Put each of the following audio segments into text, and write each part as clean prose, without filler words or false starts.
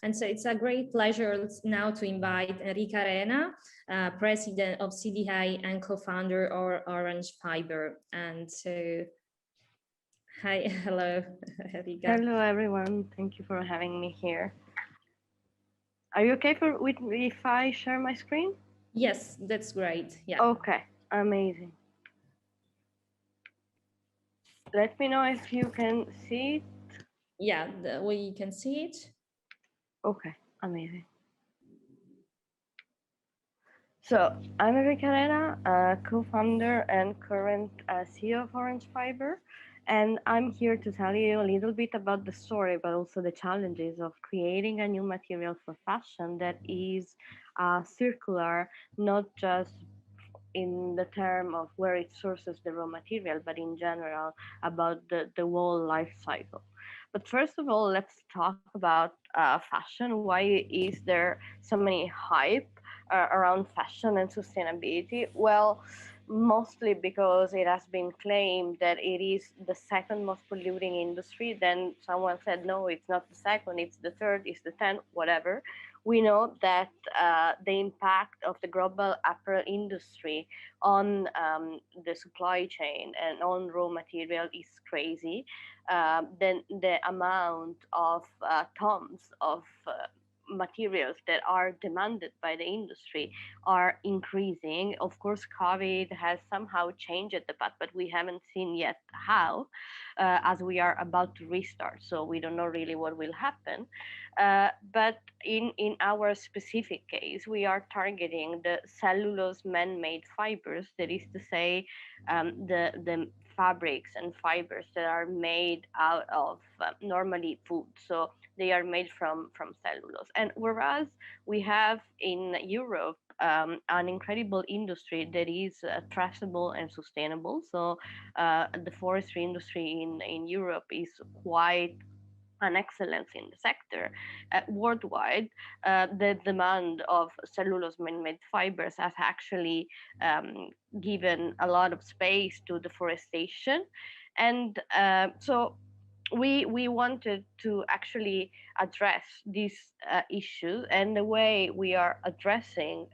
And so it's a great pleasure now to invite Enrica Arena, president of CDI and co-founder of Orange Fiber. And so, hi, hello, Enrica. Hello, everyone. Thank you for having me here. Are you okay with if I share my screen? Yes, that's great. Yeah. Okay, amazing. Let me know if you can see it. Yeah, we can see it. Okay, amazing. So I'm Enrica Arena, co-founder and current CEO of Orange Fiber, and I'm here to tell you a little bit about the story, but also the challenges of creating a new material for fashion that is circular, not just in the term of where it sources the raw material, but in general about the whole life cycle. But first of all, let's talk about fashion. Why is there so many hype around fashion and sustainability? Well, mostly because it has been claimed that it is the second most polluting industry. Then someone said, no, it's not the second, it's the third, it's the 10th, whatever. We know that the impact of the global apparel industry on the supply chain and on raw material is crazy. Then the amount of tons of materials that are demanded by the industry are increasing. Of course, COVID has somehow changed the path, but we haven't seen yet how, as we are about to restart. So we don't know really what will happen. But in our specific case, we are targeting the cellulose man-made fibers. That is to say, the fabrics and fibers that are made out of normally food. So they are made from cellulose. And whereas we have in Europe an incredible industry that is traceable and sustainable. So the forestry industry in Europe is quite an excellence in the sector. Worldwide, the demand of cellulose man-made fibers has actually given a lot of space to deforestation. And so we wanted to actually address this issue, and the way we are addressing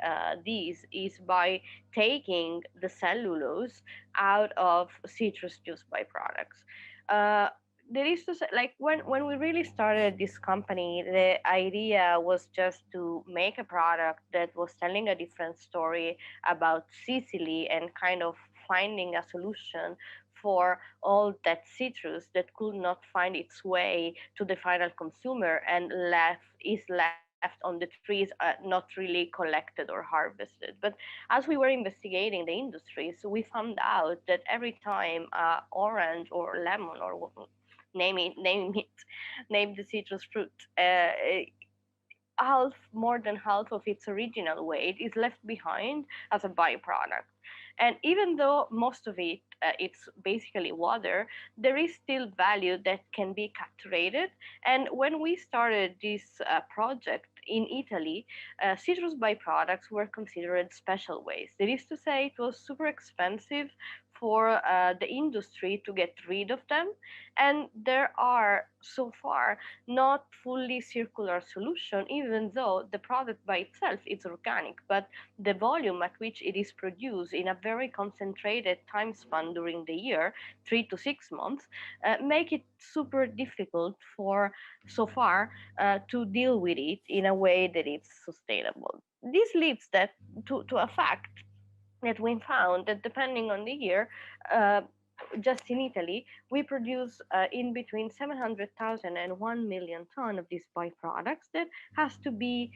these is by taking the cellulose out of citrus juice byproducts. There is to say, like when we really started this company, the idea was just to make a product that was telling a different story about Sicily and kind of finding a solution for all that citrus that could not find its way to the final consumer and is left on the trees, not really collected or harvested. But as we were investigating the industry, so we found out that every time orange or lemon or name the citrus fruit, more than half of its original weight is left behind as a byproduct. And even though most of it it's basically water, there is still value that can be captured. And when we started this project in Italy, citrus byproducts were considered special waste. That is to say, it was super expensive for the industry to get rid of them, and there are so far not fully circular solution, even though the product by itself is organic, but the volume at which it is produced in a very concentrated time span during the year, 3 to 6 months, make it super difficult for so far to deal with it in a way that it's sustainable. This leads to a fact that we found that depending on the year, just in Italy, we produce in between 700,000 and 1 million ton of these byproducts that has to be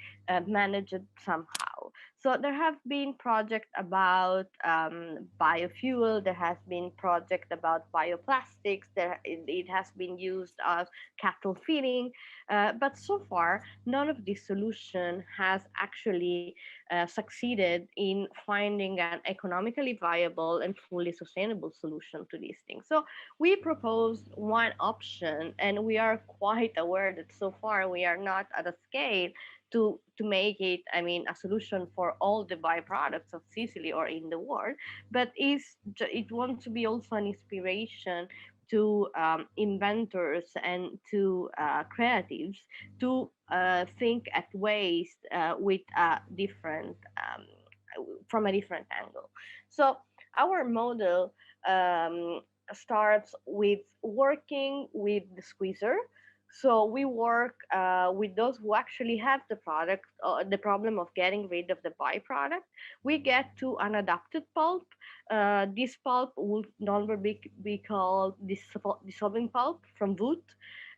managed somehow. So there have been projects about biofuel. There has been project about bioplastics. It has been used as cattle feeding, but so far none of these solution has actually succeeded in finding an economically viable and fully sustainable solution to these things. So we proposed one option, and we are quite aware that so far we are not at a scale to make it, I mean, a solution for all the byproducts of Sicily or in the world, but it wants to be also an inspiration to inventors and to creatives to think at waste with a different from a different angle. So our model starts with working with the squeezer. So we work with those who actually have the product, the problem of getting rid of the byproduct. We get to an adapted pulp. This pulp will normally be called dissolving pulp from wood,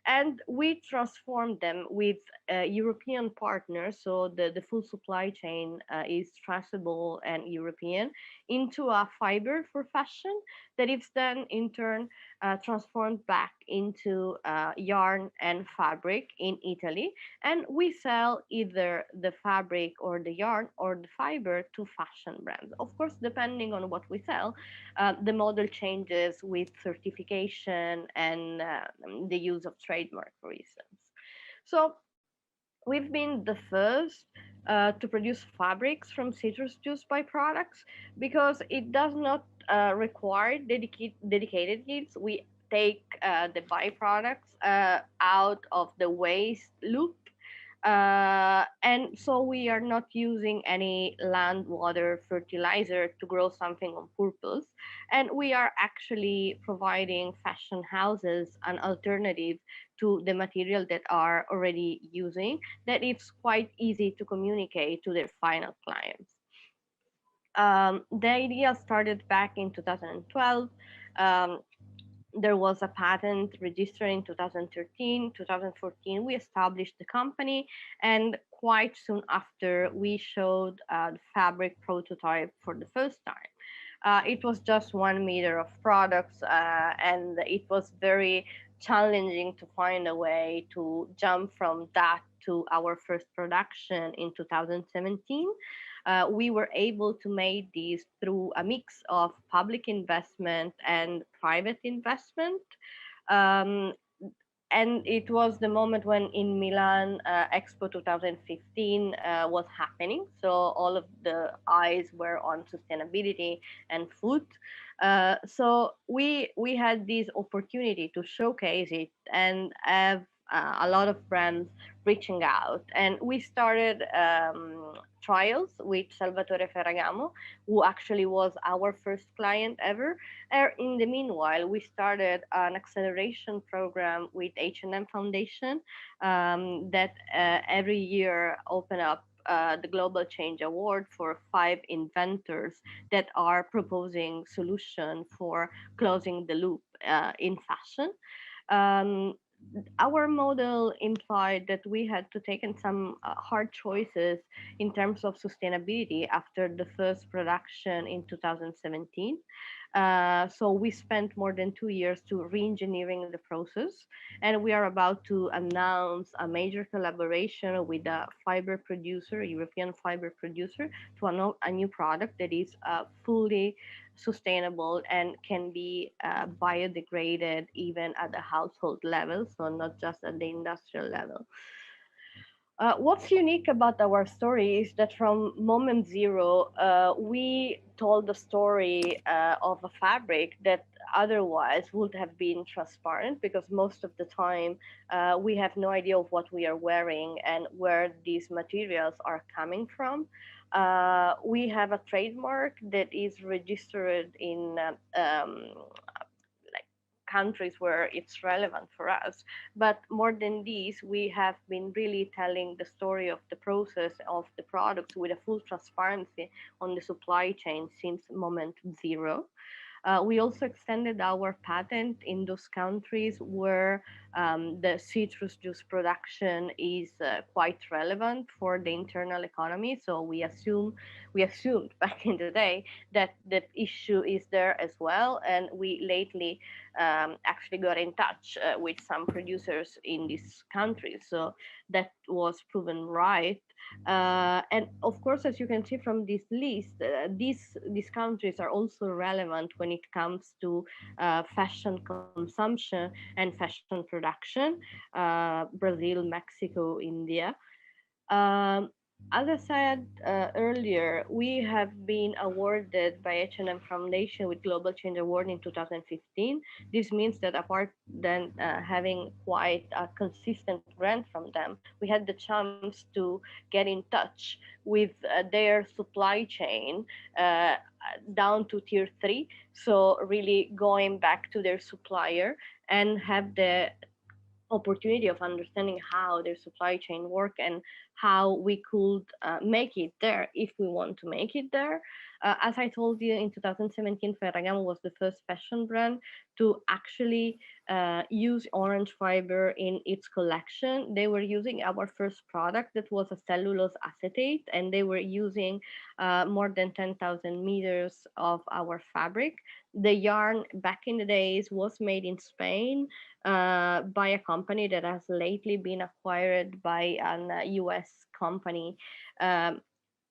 and we transform them with European partners, so the full supply chain is traceable and European, into a fiber for fashion that is then in turn transformed back into yarn and fabric in Italy. And we sell either the fabric or the yarn or the fiber to fashion brands. Of course, depending on what we sell, the model changes with certification and the use of trademark, for instance. So we've been the first to produce fabrics from citrus juice byproducts because it does not require dedicated needs. We take the byproducts out of the waste loop, and so we are not using any land, water, fertilizer to grow something on purpose. And we are actually providing fashion houses an alternative to the material that are already using, that it's quite easy to communicate to their final clients. The idea started back in 2012. Um, there was a patent registered in 2013, 2014. We established the company, and quite soon after, we showed the fabric prototype for the first time. It was just 1 meter of products, and it was very challenging to find a way to jump from that to our first production in 2017. We were able to make these through a mix of public investment and private investment. Um, and it was the moment when in Milan Expo 2015 was happening. So all of the eyes were on sustainability and food. So we had this opportunity to showcase it and have a lot of brands reaching out, and we started trials with Salvatore Ferragamo, who actually was our first client ever. In the meanwhile, we started an acceleration program with H&M Foundation that every year open up the Global Change Award for 5 inventors that are proposing solutions for closing the loop in fashion. Um, our model implied that we had to take in some hard choices in terms of sustainability after the first production in 2017. So we spent more than 2 years to re-engineering the process, and we are about to announce a major collaboration with a fiber producer, a European fiber producer, to a new product that is fully sustainable and can be biodegraded even at the household level, so not just at the industrial level. What's unique about our story is that from moment zero, we told the story of a fabric that otherwise would have been transparent, because most of the time we have no idea of what we are wearing and where these materials are coming from. We have a trademark that is registered in like countries where it's relevant for us. But more than this, we have been really telling the story of the process of the products with a full transparency on the supply chain since moment zero. We also extended our patent in those countries where the citrus juice production is quite relevant for the internal economy. So we assumed back in the day that the issue is there as well, and we lately actually got in touch with some producers in these countries. So that was proven right. And of course, as you can see from this list, these countries are also relevant when it comes to fashion consumption and fashion production. Brazil, Mexico, India. Um, As I said earlier, we have been awarded by H&M Foundation with Global Change Award in 2015. This means that apart than having quite a consistent grant from them, we had the chance to get in touch with their supply chain uh, down to tier 3. So really going back to their supplier and have the opportunity of understanding how their supply chain work and how we could make it there if we want to make it there. As I told you, in 2017, Ferragamo was the first fashion brand to actually use orange fiber in its collection. They were using our first product that was a cellulose acetate, and they were using more than 10,000 meters of our fabric. The yarn back in the days was made in Spain by a company that has lately been acquired by an US company. Um,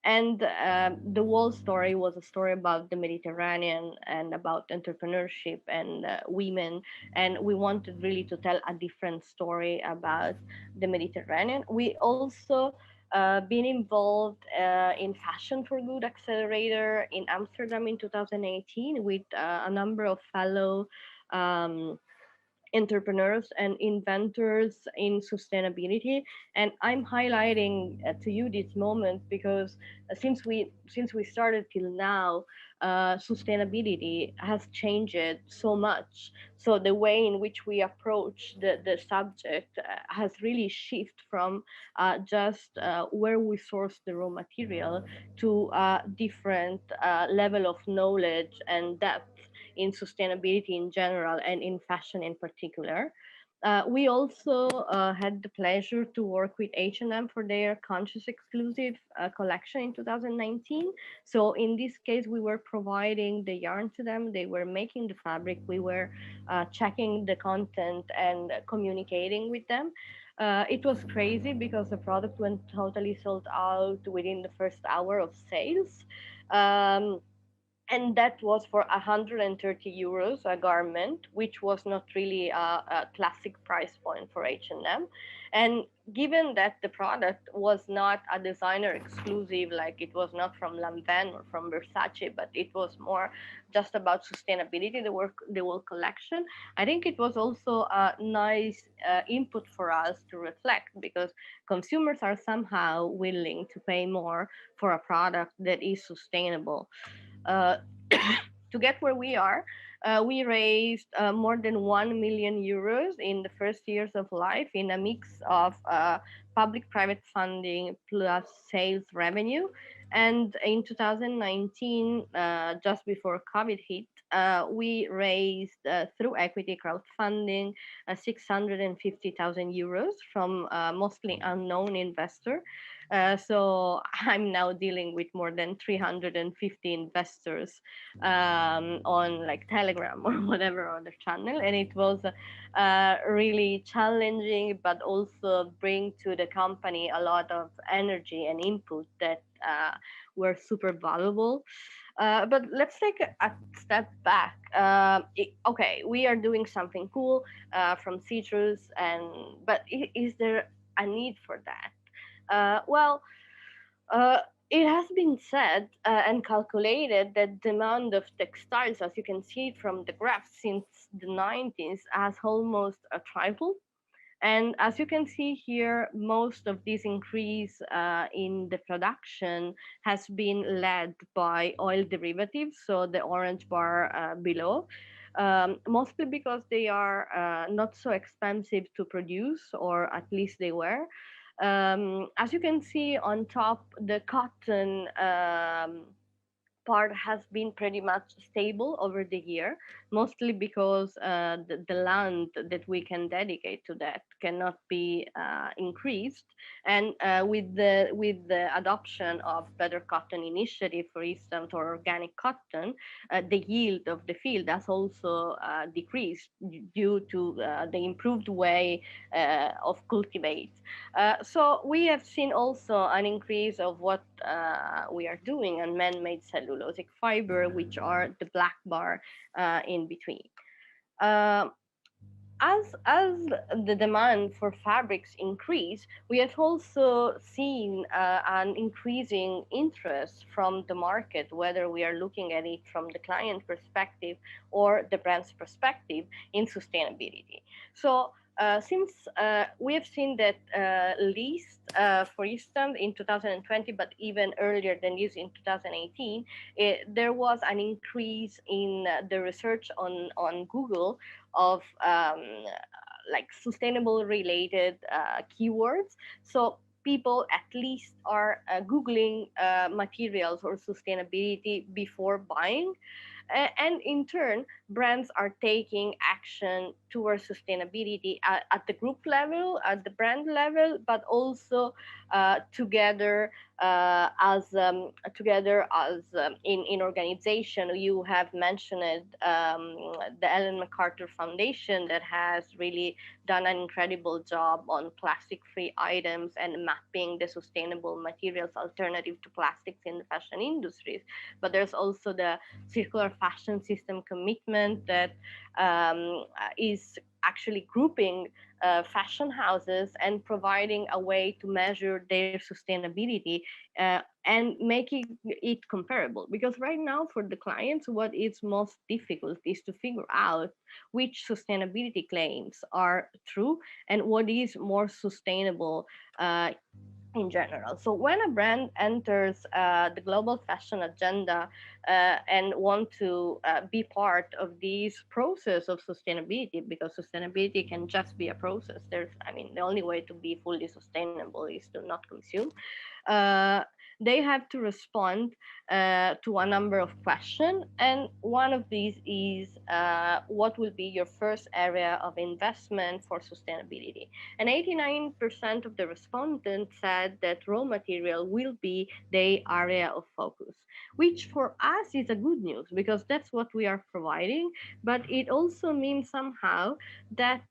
and the whole story was a story about the Mediterranean and about entrepreneurship and women. And we wanted really to tell a different story about the Mediterranean. We also been involved in Fashion for Good Accelerator in Amsterdam in 2018 with a number of fellow um, entrepreneurs and inventors in sustainability. And I'm highlighting to you this moment because since we started till now, sustainability has changed so much. So the way in which we approach the subject has really shifted from just where we source the raw material to a different level of knowledge and depth in sustainability in general and in fashion in particular. We also had the pleasure to work with H&M for their conscious exclusive collection in 2019. So in this case, we were providing the yarn to them. They were making the fabric. We were checking the content and communicating with them. It was crazy because the product went totally sold out within the first hour of sales. Um, and that was for 130 euros a garment, which was not really a classic price point for H&M. And given that the product was not a designer exclusive, like it was not from Lanvin or from Versace, but it was more just about sustainability, the whole collection, I think it was also a nice input for us to reflect, because consumers are somehow willing to pay more for a product that is sustainable. uh, to get where we are, we raised more than 1 million euros in the first years of life in a mix of public-private funding plus sales revenue. And in 2019, just before COVID hit, we raised through equity crowdfunding 650,000 euros from mostly unknown investor. So I'm now dealing with more than 350 investors on like Telegram or whatever other channel, and it was really challenging, but also bring to the company a lot of energy and input that were super valuable. But let's take a step back. Okay, we are doing something cool from citrus, and but is there a need for that? Well, uh, it has been said and calculated that demand of textiles, as you can see from the graph, since the 90s has almost tripled. And as you can see here, most of this increase in the production has been led by oil derivatives, so the orange bar below, mostly because they are not so expensive to produce, or at least they were. As you can see on top, the cotton part has been pretty much stable over the year, mostly because the land that we can dedicate to that cannot be increased. And with the adoption of better cotton initiative, for instance, or organic cotton, the yield of the field has also decreased due to the improved way of cultivate. So we have seen also an increase of what we are doing on man-made cellulosic fiber, which are the black bar in between. Uh, as the demand for fabrics increase, we have also seen an increasing interest from the market, whether we are looking at it from the client perspective or the brand's perspective in sustainability. So since we have seen that least, for instance, in 2020, but even earlier than this in 2018, there was an increase in the research on Google of like sustainable related keywords. So people at least are Googling materials or sustainability before buying. And in turn, brands are taking action towards sustainability at the group level, at the brand level, but also together in organization. You have mentioned the Ellen MacArthur Foundation that has really done an incredible job on plastic-free items and mapping the sustainable materials alternative to plastics in the fashion industries. But there's also the circular fashion system commitment that is actually grouping fashion houses and providing a way to measure their sustainability and making it comparable. Because right now, for the clients, what is most difficult is to figure out which sustainability claims are true and what is more sustainable in general. So when a brand enters the global fashion agenda and want to be part of this process of sustainability, because sustainability can just be a process. The only way to be fully sustainable is to not consume. Uh, they have to respond to a number of questions, and one of these is what will be your first area of investment for sustainability? And 89% of the respondents said that raw material will be the area of focus, which for us is a good news because that's what we are providing. But it also means somehow that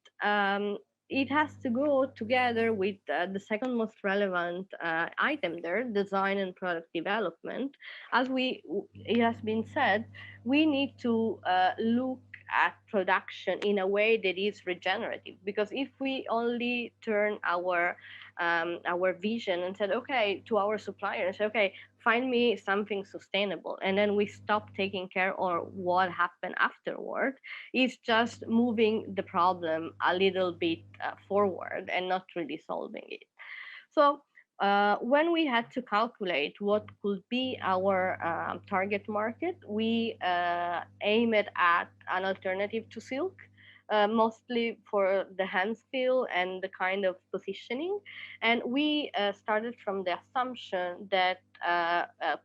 it has to go together with the second most relevant item there, design and product development. It has been said, we need to look at production in a way that is regenerative, because if we only turn our vision and said, okay, to our supplier and say, okay, find me something sustainable, and then we stop taking care of what happened afterward, is just moving the problem a little bit forward and not really solving it. So when we had to calculate what could be our target market, we aimed at an alternative to silk, mostly for the hands feel and the kind of positioning. And we started from the assumption that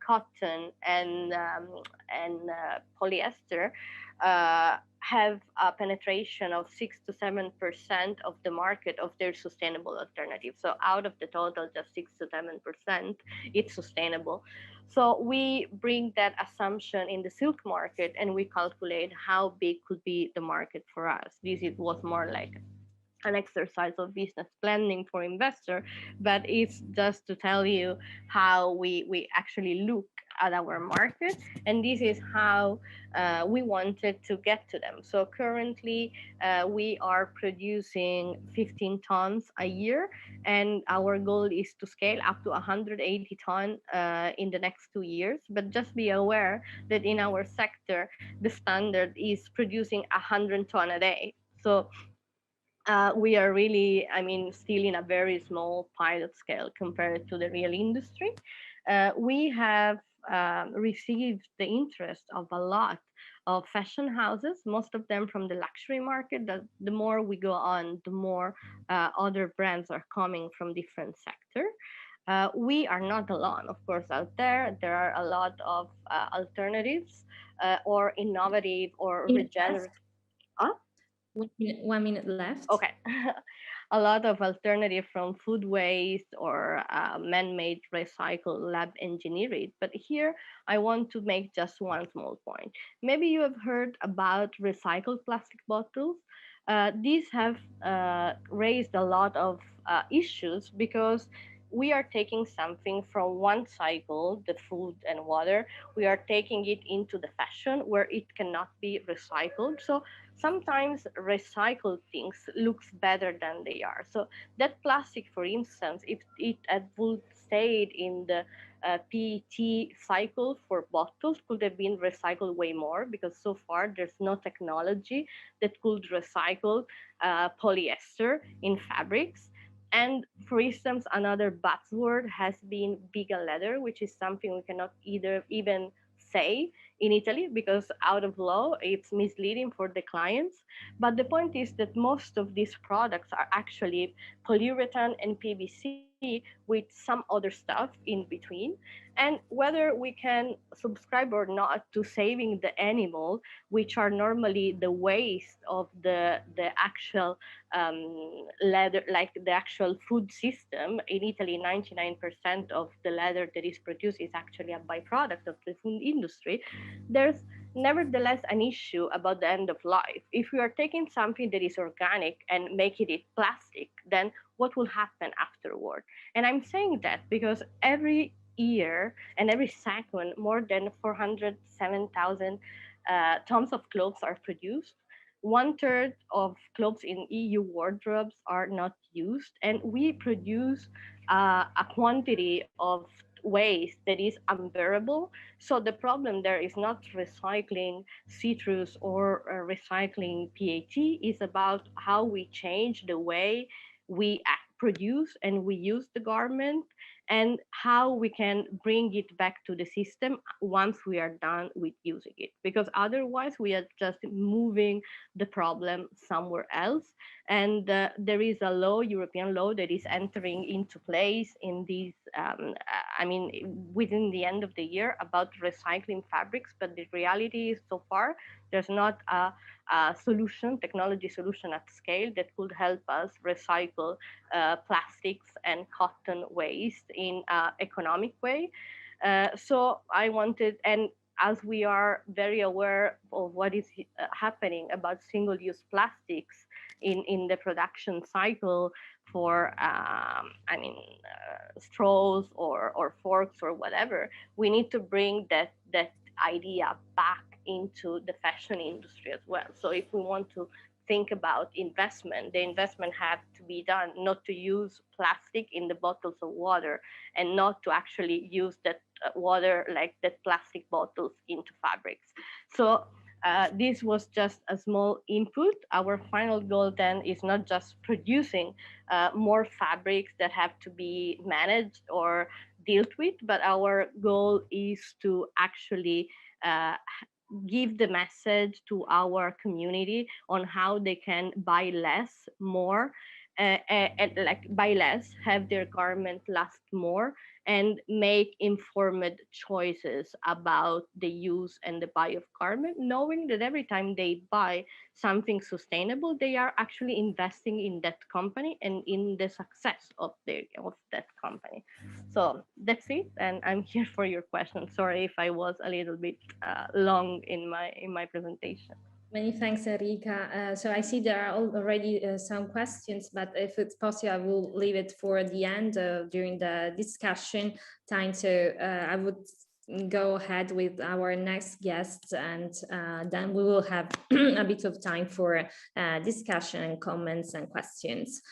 cotton and polyester have a penetration of 6 to 7% of the market of their sustainable alternative. So out of the total, just 6 to 7% it's sustainable. So we bring that assumption in the silk market and we calculate how big could be the market for us. Was more like an exercise of business planning for investor, but it's just to tell you how we actually look at our market, and this is how we wanted to get to them. So currently we are producing 15 tons a year, and our goal is to scale up to 180 tons in the next 2 years. But just be aware that in our sector, the standard is producing 100 tons a day. So we are really, still in a very small pilot scale compared to the real industry. We have received the interest of a lot of fashion houses, most of them from the luxury market. The more we go on, the more other brands are coming from different sectors. We are not alone, of course, out there. There are a lot of alternatives or innovative or regenerative. 1 minute left. Okay. A lot of alternative from food waste or man-made recycled lab engineered. But here I want to make just one small point. Maybe you have heard about recycled plastic bottles. These have raised a lot of issues because we are taking something from one cycle, the food and water, we are taking it into the fashion where it cannot be recycled. So sometimes recycled things looks better than they are. So that plastic, for instance, if it would stayed in the PET cycle for bottles, could have been recycled way more, because so far there's no technology that could recycle polyester in fabrics. And for instance, another buzzword has been vegan leather, which is something we cannot either even say in Italy because out of law it's misleading for the clients. But the point is that most of these products are actually polyurethane and PVC with some other stuff in between. And whether we can subscribe or not to saving the animal, which are normally the waste of the actual leather, like the actual food system. In Italy, 99% of the leather that is produced is actually a byproduct of the food industry. There's nevertheless an issue about the end of life. If we are taking something that is organic and making it plastic, then what will happen afterward? And I'm saying that because every year and every second, more than 407,000 tons of clothes are produced. One third of clothes in EU wardrobes are not used, and we produce a quantity of waste that is unbearable. So the problem there is not recycling citrus or recycling PAT, is about how we change the way we produce and we use the garment, and how we can bring it back to the system once we are done with using it, because otherwise we are just moving the problem somewhere else. And there is a law, European law, that is entering into place in these within the end of the year, about recycling fabrics. But the reality is, so far there's not a solution, technology solution at scale that could help us recycle plastics and cotton waste in an economic way. So I wanted, and as we are very aware of what is happening about single-use plastics in the production cycle for straws or forks or whatever, we need to bring that idea back into the fashion industry as well. So if we want to think about investment, the investment have to be done not to use plastic in the bottles of water, and not to actually use that water, like that plastic bottles, into fabrics. So this was just a small input. Our final goal then is not just producing more fabrics that have to be managed or dealt with, but our goal is to actually give the message to our community on how they can buy less, more, and like buy less, have their garment last more, and make informed choices about the use and the buy of garment, knowing that every time they buy something sustainable, they are actually investing in that company and in the success of that company. So that's it, and I'm here for your questions. Sorry if I was a little bit long in my presentation. Many thanks, Enrica. So I see there are already some questions, but if it's possible, I will leave it for the end during the discussion time. So I would go ahead with our next guests, and then we will have a bit of time for discussion and comments and questions.